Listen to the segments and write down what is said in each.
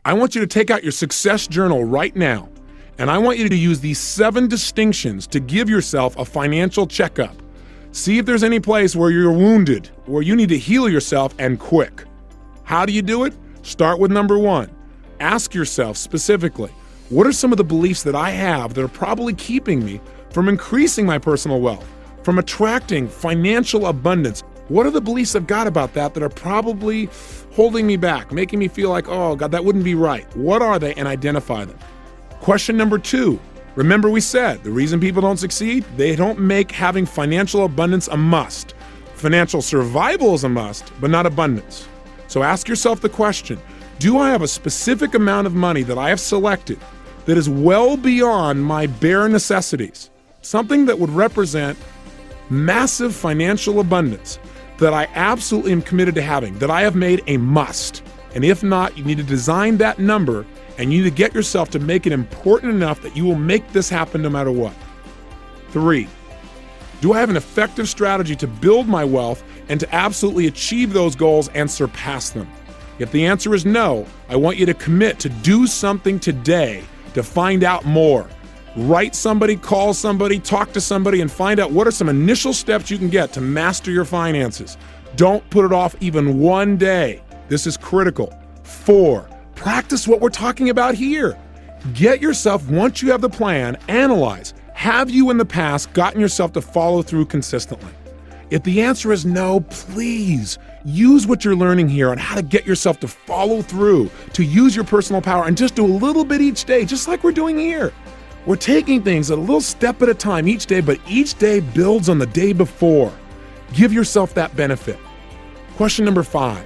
I want you to take out your success journal right now, and I want you to use these 7 distinctions to give yourself a financial checkup. See if there's any place where you're wounded, where you need to heal yourself, and quick. How do you do it? Start with number 1. Ask yourself specifically, what are some of the beliefs that I have that are probably keeping me from increasing my personal wealth, from attracting financial abundance? What are the beliefs I've got about that are probably holding me back, making me feel like, oh God, that wouldn't be right? What are they? And identify them. Question number 2. Remember we said the reason people don't succeed, they don't make having financial abundance a must. Financial survival is a must, but not abundance. So ask yourself the question, do I have a specific amount of money that I have selected that is well beyond my bare necessities? Something that would represent massive financial abundance that I absolutely am committed to having, that I have made a must. And if not, you need to design that number and you need to get yourself to make it important enough that you will make this happen no matter what. 3, do I have an effective strategy to build my wealth and to absolutely achieve those goals and surpass them? If the answer is no, I want you to commit to do something today to find out more. Write somebody, call somebody, talk to somebody, and find out what are some initial steps you can get to master your finances. Don't put it off even one day. This is critical. 4, practice what we're talking about here. Get yourself, once you have the plan, analyze. Have you in the past gotten yourself to follow through consistently? If the answer is no, please use what you're learning here on how to get yourself to follow through, to use your personal power, and just do a little bit each day, just like we're doing here. We're taking things a little step at a time each day, but each day builds on the day before. Give yourself that benefit. Question number 5,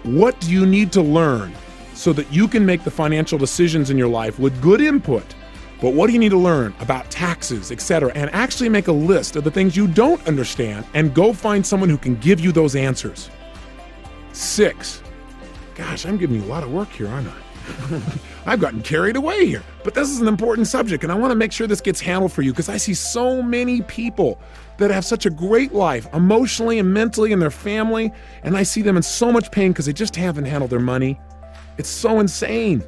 what do you need to learn so that you can make the financial decisions in your life with good input? But what do you need to learn about taxes, etc., and actually make a list of the things you don't understand and go find someone who can give you those answers. 6, gosh, I'm giving you a lot of work here, aren't I? I've gotten carried away here, but this is an important subject and I want to make sure this gets handled for you because I see so many people that have such a great life emotionally and mentally in their family, and I see them in so much pain because they just haven't handled their money. It's so insane.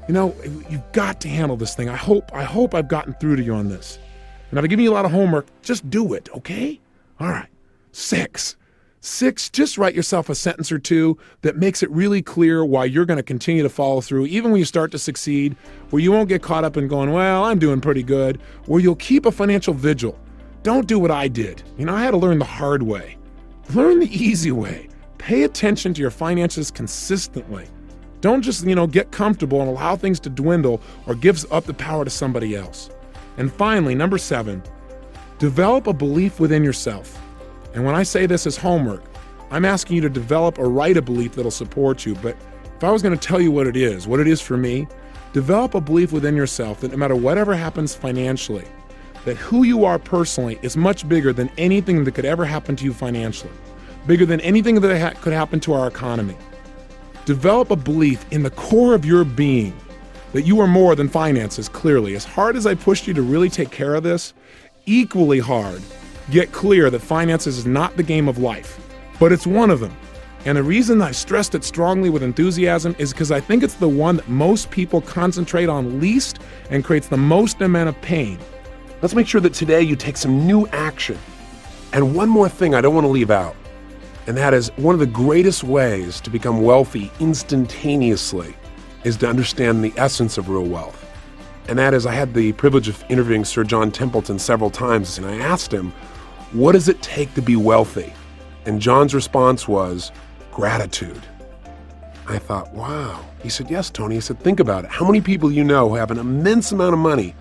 You know, you've got to handle this thing. I hope I've gotten through to you on this. And I've given you a lot of homework. Just do it, okay? All right. 6, just write yourself a sentence or 2 that makes it really clear why you're going to continue to follow through, even when you start to succeed, where you won't get caught up in going, well, I'm doing pretty good, where you'll keep a financial vigil. Don't do what I did. You know, I had to learn the hard way. Learn the easy way. Pay attention to your finances consistently. Don't just, get comfortable and allow things to dwindle or give up the power to somebody else. And finally, number 7, develop a belief within yourself. And when I say this as homework, I'm asking you to develop or write a belief that'll support you. But if I was going to tell you what it is for me, develop a belief within yourself that no matter whatever happens financially, that who you are personally is much bigger than anything that could ever happen to you financially, bigger than anything that could happen to our economy. Develop a belief in the core of your being that you are more than finances, clearly. As hard as I pushed you to really take care of this, equally hard, get clear that finances is not the game of life, but it's one of them. And the reason I stressed it strongly with enthusiasm is because I think it's the one that most people concentrate on least and creates the most amount of pain. Let's make sure that today you take some new action. And one more thing I don't want to leave out, and that is one of the greatest ways to become wealthy instantaneously is to understand the essence of real wealth. And that is, I had the privilege of interviewing Sir John Templeton several times, and I asked him, what does it take to be wealthy? And John's response was, gratitude. I thought, wow. He said, yes, Tony. He said, think about it. How many people you know who have an immense amount of money,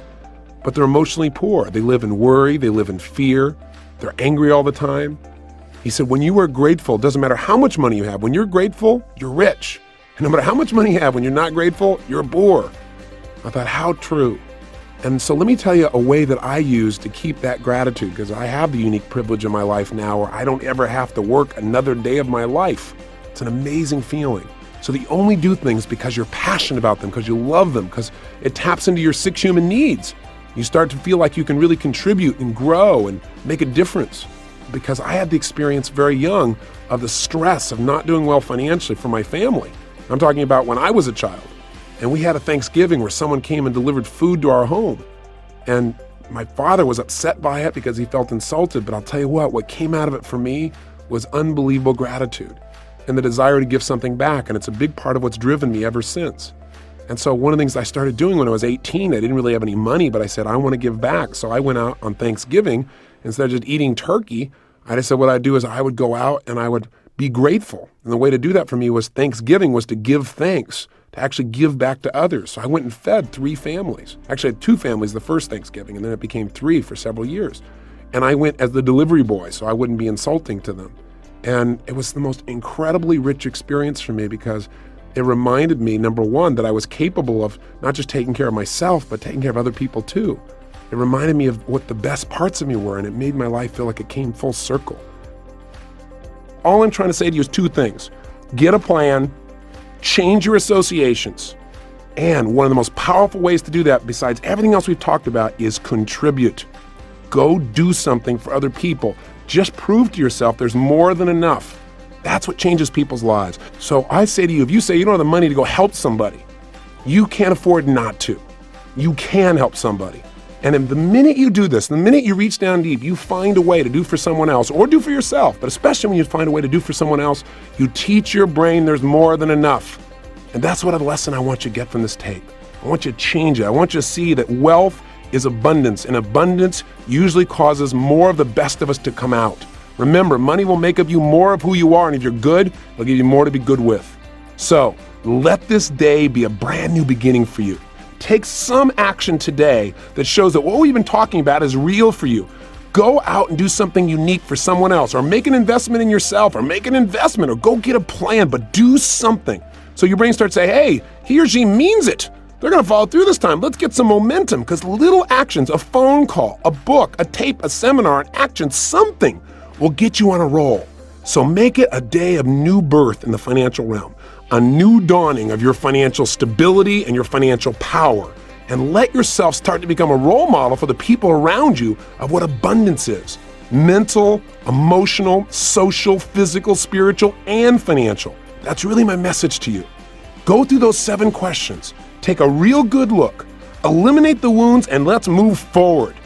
but they're emotionally poor? They live in worry, they live in fear, they're angry all the time. He said, when you are grateful, it doesn't matter how much money you have. When you're grateful, you're rich. And no matter how much money you have, when you're not grateful, you're poor. I thought, how true. And so let me tell you a way that I use to keep that gratitude, because I have the unique privilege in my life now where I don't ever have to work another day of my life. It's an amazing feeling. So that you only do things because you're passionate about them, because you love them, because it taps into your 6 human needs. You start to feel like you can really contribute and grow and make a difference. Because I had the experience very young of the stress of not doing well financially for my family. I'm talking about when I was a child. And we had a Thanksgiving where someone came and delivered food to our home. And my father was upset by it because he felt insulted. But I'll tell you what came out of it for me was unbelievable gratitude and the desire to give something back. And it's a big part of what's driven me ever since. And so one of the things I started doing when I was 18, I didn't really have any money, but I said, I want to give back. So I went out on Thanksgiving. Instead of just eating turkey, I just said what I'd do is I would go out and I would be grateful. And the way to do that for me was Thanksgiving was to give thanks, to actually give back to others. So I went and fed 3 families. Actually, I had 2 families the first Thanksgiving, and then it became 3 for several years. And I went as the delivery boy, so I wouldn't be insulting to them. And it was the most incredibly rich experience for me because it reminded me, number one, that I was capable of not just taking care of myself, but taking care of other people too. It reminded me of what the best parts of me were, and it made my life feel like it came full circle. All I'm trying to say to you is 2 things. Get a plan, change your associations, and one of the most powerful ways to do that, besides everything else we've talked about, is contribute. Go do something for other people. Just prove to yourself there's more than enough. That's what changes people's lives. So I say to you, if you say you don't have the money to go help somebody, you can't afford not to. You can help somebody. And the minute you do this, the minute you reach down deep, you find a way to do for someone else or do for yourself, but especially when you find a way to do for someone else, you teach your brain there's more than enough. And that's what a lesson I want you to get from this tape. I want you to change it. I want you to see that wealth is abundance, and abundance usually causes more of the best of us to come out. Remember, money will make of you more of who you are, and if you're good, it'll give you more to be good with. So let this day be a brand new beginning for you. Take some action today that shows that what we've been talking about is real for you. Go out and do something unique for someone else, or make an investment in yourself, or make an investment, or go get a plan, but do something. So your brain starts saying, hey, he or she means it. They're gonna follow through this time. Let's get some momentum, because little actions, a phone call, a book, a tape, a seminar, an action, something will get you on a roll. So make it a day of new birth in the financial realm, a new dawning of your financial stability and your financial power, and let yourself start to become a role model for the people around you of what abundance is. Mental, emotional, social, physical, spiritual, and financial. That's really my message to you. Go through those 7 questions. Take a real good look. Eliminate the wounds, and let's move forward.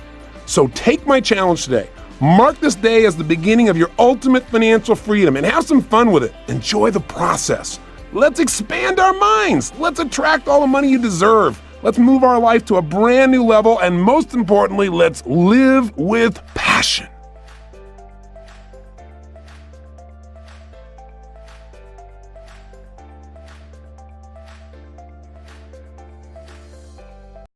So take my challenge today. Mark this day as the beginning of your ultimate financial freedom and have some fun with it. Enjoy the process. Let's expand our minds. Let's attract all the money you deserve. Let's move our life to a brand new level. And most importantly, let's live with passion.